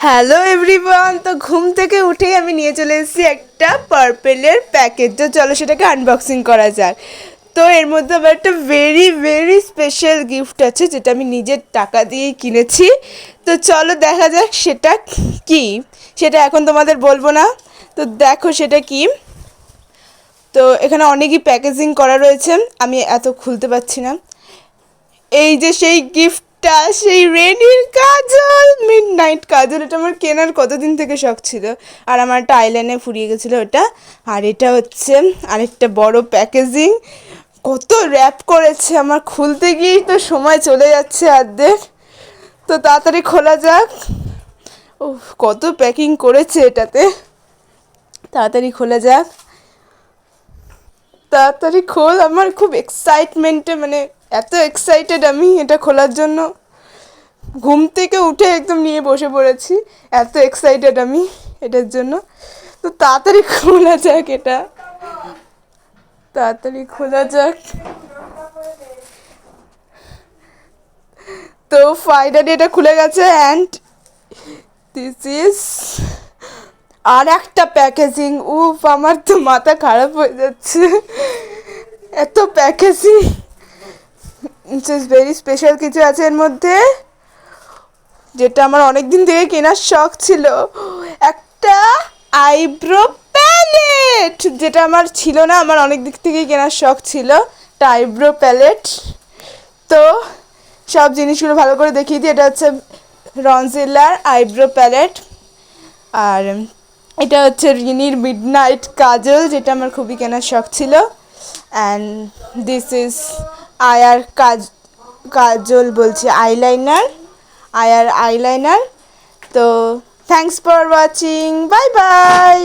Hello everyone, তো ঘুম থেকে উঠেই আমি নিয়ে চলে এসেছি একটা পার্পেলের প্যাকেট। তো চলো সেটাকে আনবক্সিং করা যাক। তো এর মধ্যে আবার একটা ভেরি ভেরি স্পেশাল গিফট আছে, যেটা আমি নিজের টাকা দিয়েই কিনেছি। তো চলো দেখা যাক সেটা কি। সেটা এখন তোমাদের বলবো না, তো দেখো সেটা কি। তো এখানে অনেকই প্যাকেজিং করা রয়েছে, আমি এত খুলতে পারছি না। এই যে সেই গিফটটা, সেই রেনির কাজল, মিড নাইট কাজল। এটা আমার কেনার কতদিন থেকে শখ ছিল, আর আমার একটা আইলাইনে ফুরিয়ে গেছিলো ওটা। আর এটা হচ্ছে আরেকটা বড় প্যাকেজিং, কত র্যাপ করেছে, আমার খুলতে গিয়েই তো সময় চলে যাচ্ছে অর্ধেক। তো তাড়াতাড়ি খোলা যাক। ও, কত প্যাকিং করেছে এটাতে, তাড়াতাড়ি খোলা যাক। তাড়াতাড়ি খোল, আমার খুব এক্সাইটমেন্টে, মানে এত এক্সাইটেড আমি এটা খোলার জন্য। ঘুম থেকে উঠে একদম নিয়ে বসে পড়েছি, এত এক্সাইটেড আমি এটার জন্য। তো তাড়াতাড়ি খোলা যাক এটা, তাড়াতাড়ি খোলা যাক। তো ফাইনালি এটা খুলে গেছে, অ্যান্ড দিস ইজ আর একটা প্যাকেজিং। উফ, আমার তো মাথা খারাপ হয়ে যাচ্ছে, এত প্যাকেজিং। ভেরি স্পেশাল কিছু আছে এর মধ্যে, যেটা আমার অনেক দিন থেকে কেনার শখ ছিল। একটা আইব্রো প্যালেট, যেটা আমার ছিল না, আমার অনেক দিক থেকেই কেনার শখ ছিল একটা আইব্রো প্যালেট। তো সব জিনিসগুলো ভালো করে দেখিয়ে দিই। এটা হচ্ছে রনজিলার আইব্রো প্যালেট, আর এটা হচ্ছে রিনির মিডনাইট কাজল, যেটা আমার খুবই কেনার শখ ছিল। অ্যান্ড দিস ইজ আয়ার কাজল বলছি, আইলাইনার, আয়ার আইলাইনার। তো thanks for watching, bye bye.